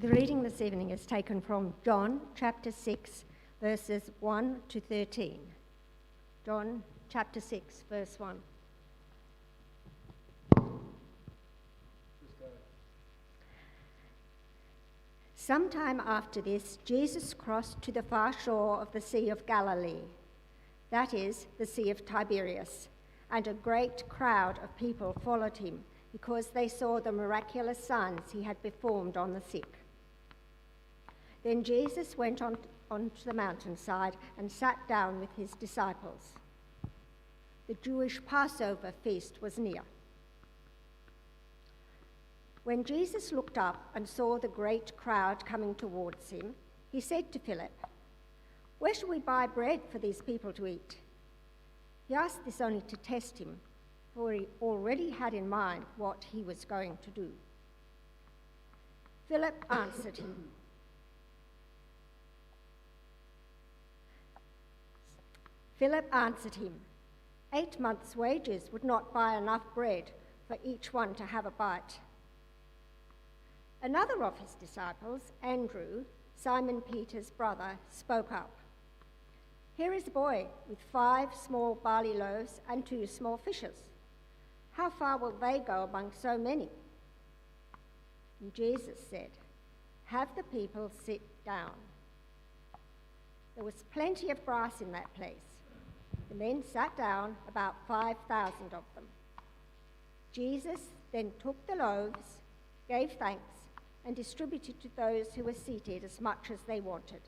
The reading this evening is taken from John chapter 6, verses 1 to 13. John chapter 6, verse 1. Sometime after this, Jesus crossed to the far shore of the Sea of Galilee, that is, the Sea of Tiberias, and a great crowd of people followed him because they saw the miraculous signs he had performed on the sick. Then Jesus went onto the mountainside and sat down with his disciples. The Jewish Passover feast was near. When Jesus looked up and saw the great crowd coming towards him, he said to Philip, "Where shall we buy bread for these people to eat?" He asked this only to test him, for he already had in mind what he was going to do. Philip answered him, "8 months' wages would not buy enough bread for each one to have a bite." Another of his disciples, Andrew, Simon Peter's brother, spoke up. "Here is a boy with 5 small barley loaves and 2 small fishes. How far will they go among so many?" And Jesus said, "Have the people sit down." There was plenty of grass in that place. The men sat down, about 5,000 of them. Jesus then took the loaves, gave thanks, and distributed to those who were seated as much as they wanted.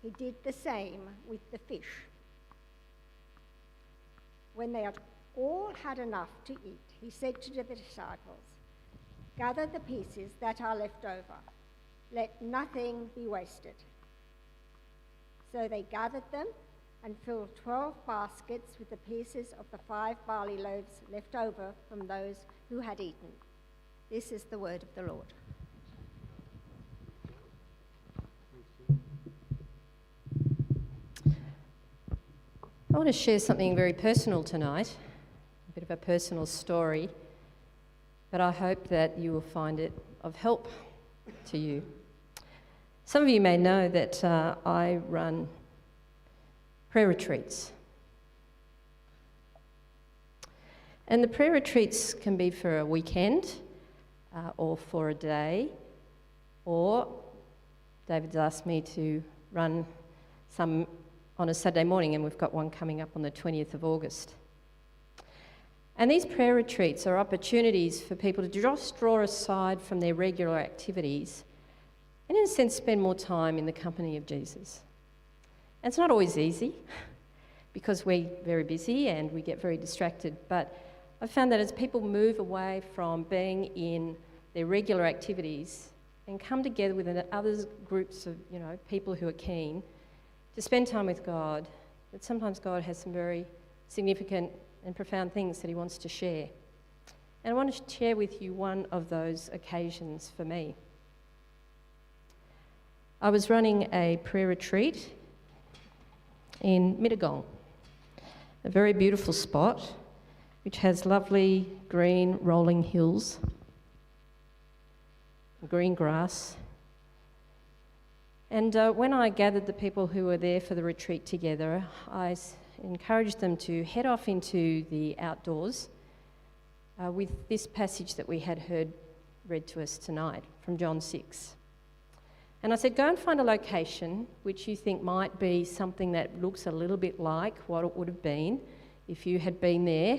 He did the same with the fish. When they had all had enough to eat, he said to the disciples, "Gather the pieces that are left over. Let nothing be wasted." So they gathered them and filled 12 baskets with the pieces of the 5 barley loaves left over from those who had eaten. This is the word of the Lord. I want to share something very personal tonight, a bit of a personal story, but I hope that you will find it of help to you. Some of you may know that I run prayer retreats. And the prayer retreats can be for a weekend or for a day, or David's asked me to run some on a Saturday morning, and we've got one coming up on the 20th of August. And these prayer retreats are opportunities for people to just draw aside from their regular activities and, in a sense, spend more time in the company of Jesus. And it's not always easy because we're very busy and we get very distracted, but I've found that as people move away from being in their regular activities and come together with other groups of people who are keen to spend time with God, that sometimes God has some very significant and profound things that he wants to share. And I want to share with you one of those occasions for me. I was running a prayer retreat in Mittagong, a very beautiful spot which has lovely green rolling hills, green grass. And when I gathered the people who were there for the retreat together, I encouraged them to head off into the outdoors with this passage that we had heard read to us tonight from John 6. And I said, go and find a location which you think might be something that looks a little bit like what it would have been if you had been there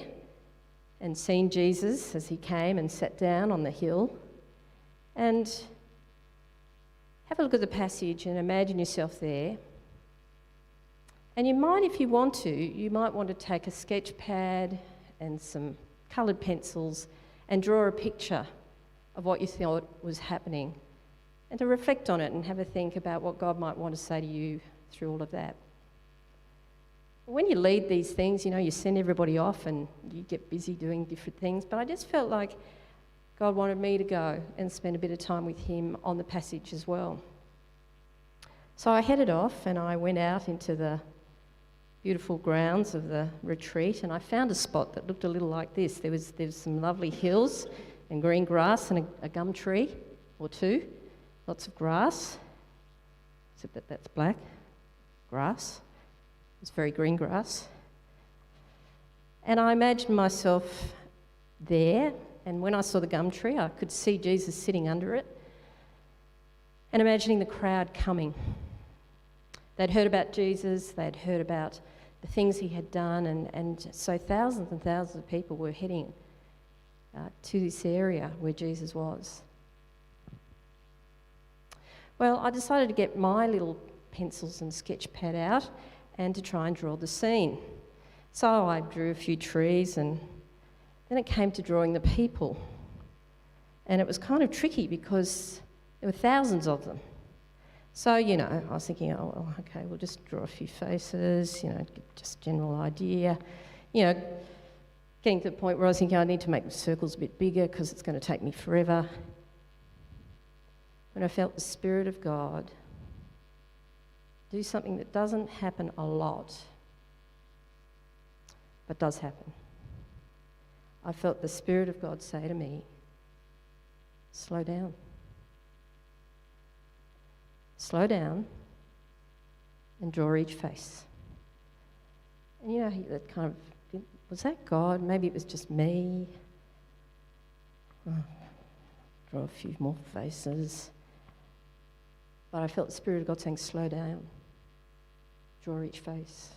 and seen Jesus as he came and sat down on the hill. And have a look at the passage and imagine yourself there. And you might, if you want to take a sketch pad and some coloured pencils and draw a picture of what you thought was happening, and to reflect on it and have a think about what God might want to say to you through all of that. When you lead these things, you send everybody off and you get busy doing different things, but I just felt like God wanted me to go and spend a bit of time with him on the passage as well. So I headed off and I went out into the beautiful grounds of the retreat, and I found a spot that looked a little like this. There was some lovely hills and green grass and a gum tree. or two, lots of grass, except that that's black, grass. It's very green grass. And I imagined myself there, and when I saw the gum tree, I could see Jesus sitting under it, and imagining the crowd coming. They'd heard about Jesus, they'd heard about the things he had done, and so thousands and thousands of people were heading to this area where Jesus was. Well, I decided to get my little pencils and sketch pad out and to try and draw the scene. So I drew a few trees, and then it came to drawing the people. And it was kind of tricky because there were thousands of them. So, I was thinking, oh, well, okay, we'll just draw a few faces, just general idea. Getting to the point where I was thinking I need to make the circles a bit bigger because it's going to take me forever. When I felt the Spirit of God do something that doesn't happen a lot, but does happen. I felt the Spirit of God say to me, slow down. Slow down and draw each face. And that kind of, was that God? Maybe it was just me. Draw a few more faces. But I felt the Spirit of God saying, slow down. Draw each face.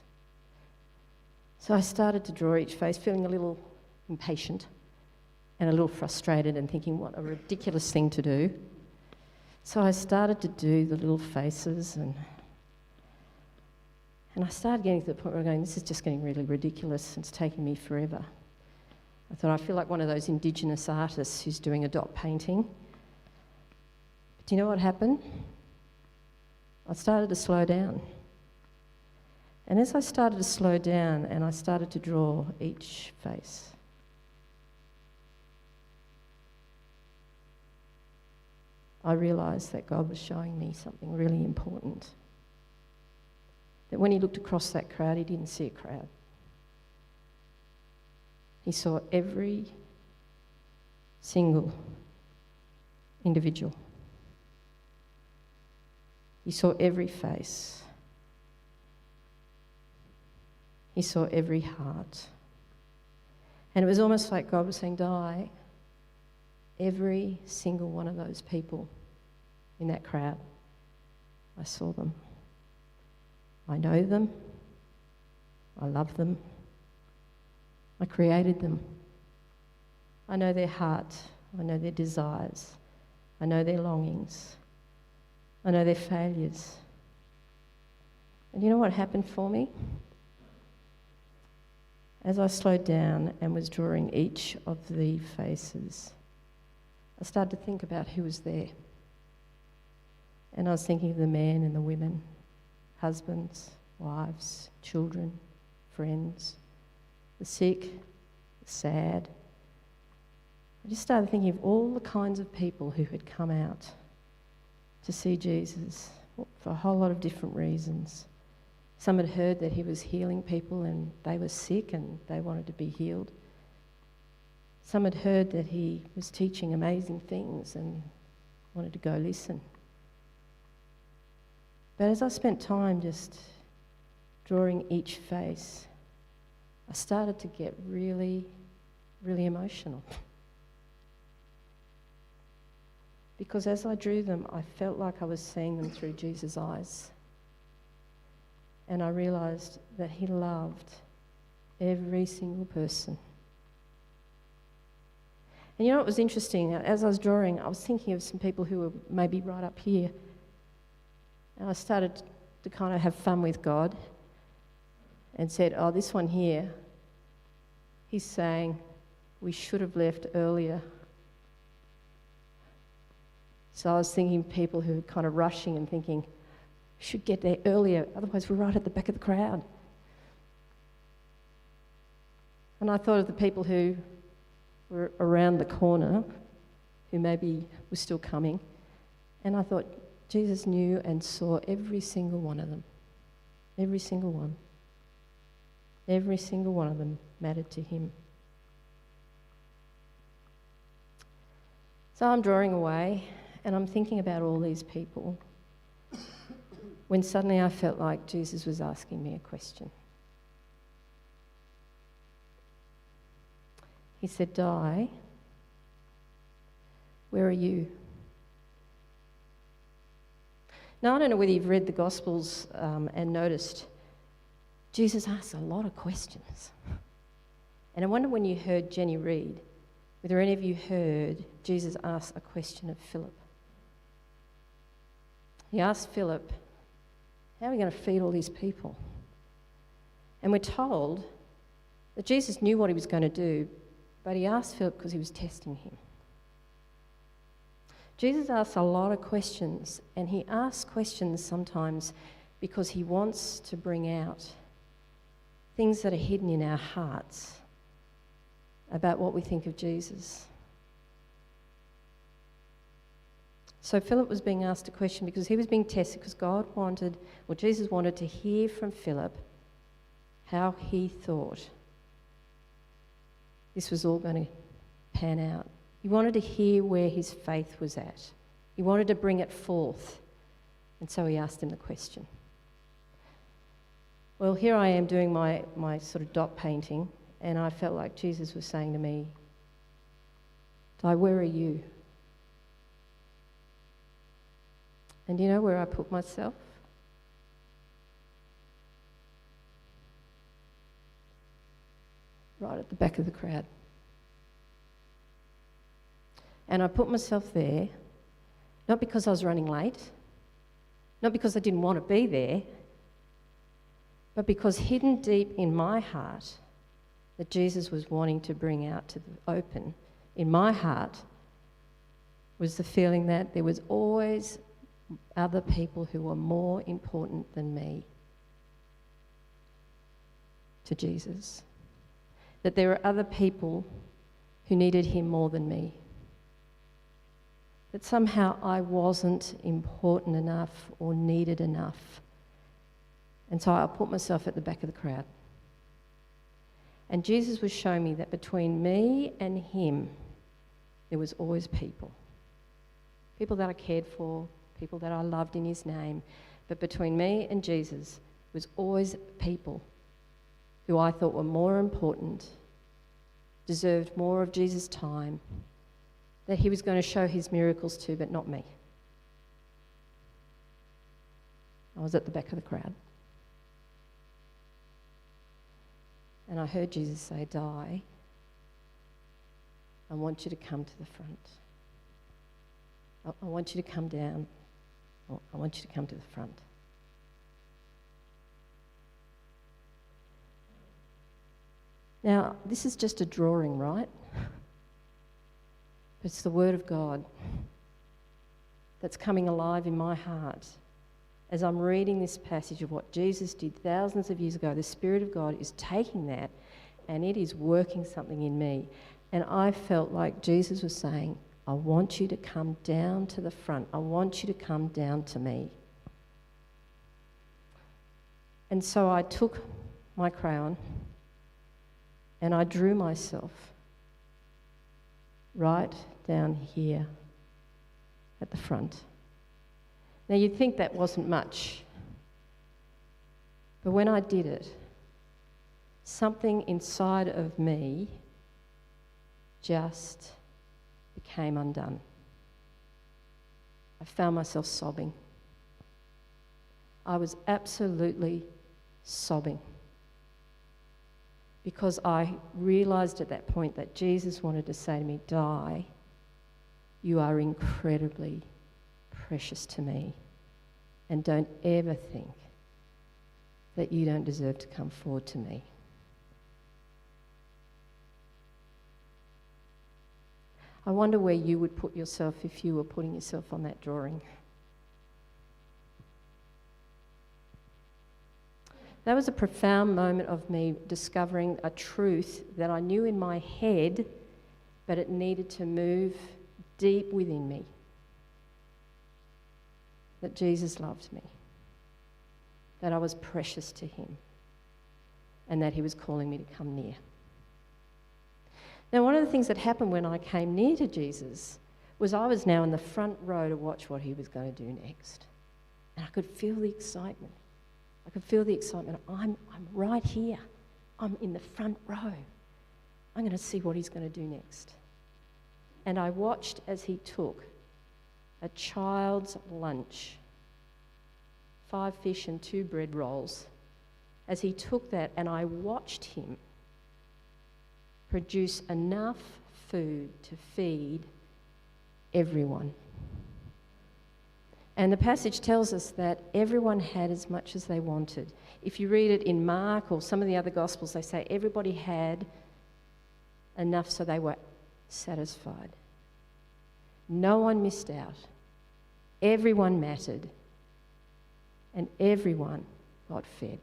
So I started to draw each face, feeling a little impatient and a little frustrated and thinking, what a ridiculous thing to do. So I started to do the little faces and I started getting to the point where I'm going, this is just getting really ridiculous. It's taking me forever. I thought, I feel like one of those Indigenous artists who's doing a dot painting. But do you know what happened? I started to slow down. And as I started to slow down and I started to draw each face, I realised that God was showing me something really important. That when he looked across that crowd, he didn't see a crowd. He saw every single individual. He saw every face. He saw every heart. And it was almost like God was saying, Di, every single one of those people in that crowd, I saw them. I know them. I love them. I created them. I know their heart. I know their desires. I know their longings. I know their failures. And you know what happened for me? As I slowed down and was drawing each of the faces, I started to think about who was there. And I was thinking of the men and the women, husbands, wives, children, friends, the sick, the sad. I just started thinking of all the kinds of people who had come out to see Jesus for a whole lot of different reasons. Some had heard that he was healing people and they were sick and they wanted to be healed. Some had heard that he was teaching amazing things and wanted to go listen. But as I spent time just drawing each face, I started to get really, really emotional. Because as I drew them, I felt like I was seeing them through Jesus' eyes. And I realised that he loved every single person. And you know what was interesting? As I was drawing, I was thinking of some people who were maybe right up here. And I started to kind of have fun with God and said, oh, this one here, he's saying we should have left earlier. So I was thinking people who were kind of rushing and thinking, we should get there earlier, otherwise we're right at the back of the crowd. And I thought of the people who were around the corner, who maybe were still coming, and I thought, Jesus knew and saw every single one of them. Every single one. Every single one of them mattered to him. So I'm drawing away, and I'm thinking about all these people when suddenly I felt like Jesus was asking me a question. He said, Di, where are you? Now, I don't know whether you've read the Gospels and noticed Jesus asks a lot of questions. And I wonder when you heard Jenny read, whether any of you heard Jesus ask a question of Philip. He asked Philip, how are we going to feed all these people? And we're told that Jesus knew what he was going to do, but he asked Philip because he was testing him. Jesus asks a lot of questions, and he asks questions sometimes because he wants to bring out things that are hidden in our hearts about what we think of Jesus. So Philip was being asked a question because he was being tested, because Jesus wanted to hear from Philip how he thought this was all going to pan out. He wanted to hear where his faith was at. He wanted to bring it forth. And so he asked him the question. Well, here I am doing my sort of dot painting, and I felt like Jesus was saying to me, Di, where are you? And do you know where I put myself? Right at the back of the crowd. And I put myself there, not because I was running late, not because I didn't want to be there, but because hidden deep in my heart that Jesus was wanting to bring out to the open, in my heart was the feeling that there was always other people who were more important than me to Jesus. That there were other people who needed him more than me. That somehow I wasn't important enough or needed enough. And so I put myself at the back of the crowd. And Jesus was showing me that between me and him, there was always people. People that I cared for, people that I loved in his name. But between me and Jesus was always people who I thought were more important, deserved more of Jesus' time, that he was going to show his miracles to, but not me. I was at the back of the crowd. And I heard Jesus say, Di, I want you to come to the front. I want you to come down. I want you to come to the front. Now, this is just a drawing, right? But it's the Word of God that's coming alive in my heart. As I'm reading this passage of what Jesus did thousands of years ago, the Spirit of God is taking that and it is working something in me. And I felt like Jesus was saying, I want you to come down to the front. I want you to come down to me. And so I took my crayon and I drew myself right down here at the front. Now, you'd think that wasn't much, but when I did it, something inside of me just became undone. I found myself sobbing. I was absolutely sobbing because I realised at that point that Jesus wanted to say to me, Di, you are incredibly precious to me, and don't ever think that you don't deserve to come forward to me. I wonder where you would put yourself if you were putting yourself on that drawing. That was a profound moment of me discovering a truth that I knew in my head, but it needed to move deep within me. That Jesus loved me, that I was precious to him, and that he was calling me to come near. Now, one of the things that happened when I came near to Jesus was I was now in the front row to watch what he was going to do next. And I could feel the excitement. I'm right here. I'm in the front row. I'm going to see what he's going to do next. And I watched as he took a child's lunch, 5 fish and 2 bread rolls, as he took that, and I watched him produce enough food to feed everyone. And the passage tells us that everyone had as much as they wanted. If you read it in Mark or some of the other Gospels, they say everybody had enough so they were satisfied. No one missed out. Everyone mattered. And everyone got fed.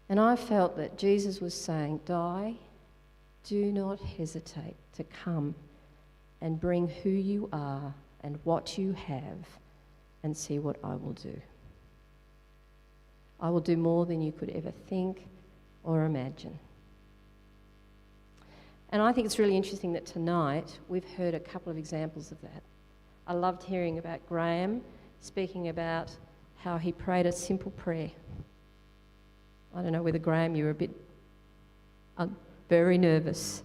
And I felt that Jesus was saying, do not hesitate to come and bring who you are and what you have and see what I will do. I will do more than you could ever think or imagine. And I think it's really interesting that tonight we've heard a couple of examples of that. I loved hearing about Graham speaking about how he prayed a simple prayer. I don't know whether, Graham, you were very nervous,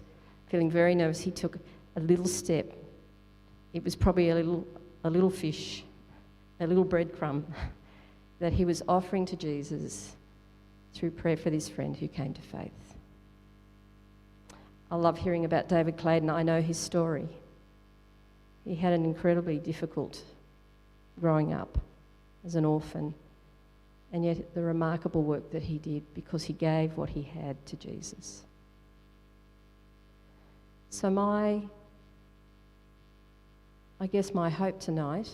feeling very nervous. He took a little step. It was probably a little fish, a little breadcrumb that he was offering to Jesus through prayer for this friend who came to faith. I love hearing about David Clayton. I know his story. He had an incredibly difficult growing up as an orphan, and yet the remarkable work that he did because he gave what he had to Jesus. So I guess my hope tonight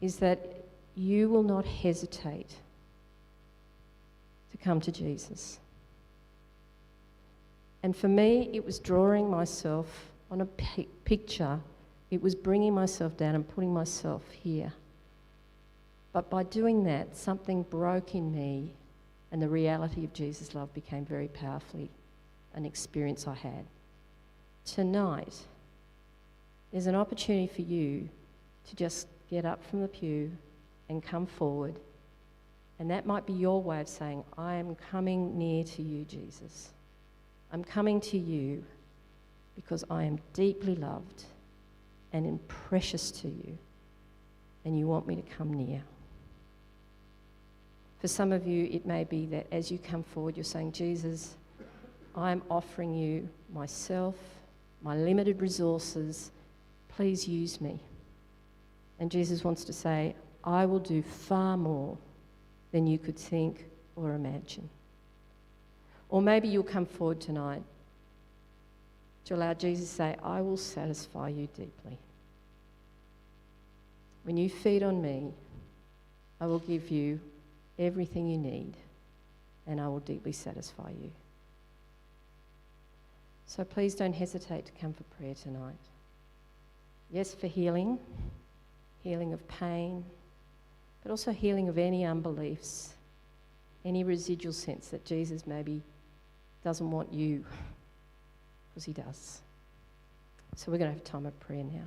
is that you will not hesitate to come to Jesus. And for me, it was drawing myself on a picture. It was bringing myself down and putting myself here. But by doing that, something broke in me, and the reality of Jesus' love became very powerfully an experience I had. Tonight, there's an opportunity for you to just get up from the pew and come forward. And that might be your way of saying, I am coming near to you, Jesus. I'm coming to you because I am deeply loved and precious to you, and you want me to come near. For some of you, it may be that as you come forward, you're saying, Jesus, I'm offering you myself, my limited resources. Please use me. And Jesus wants to say, I will do far more than you could think or imagine. Or maybe you'll come forward tonight to allow Jesus to say, I will satisfy you deeply. When you feed on me, I will give you everything you need, and I will deeply satisfy you. So please don't hesitate to come for prayer tonight. Yes, for healing of pain, but also healing of any unbeliefs, any residual sense that Jesus maybe doesn't want you, because he does. So we're going to have a time of prayer now.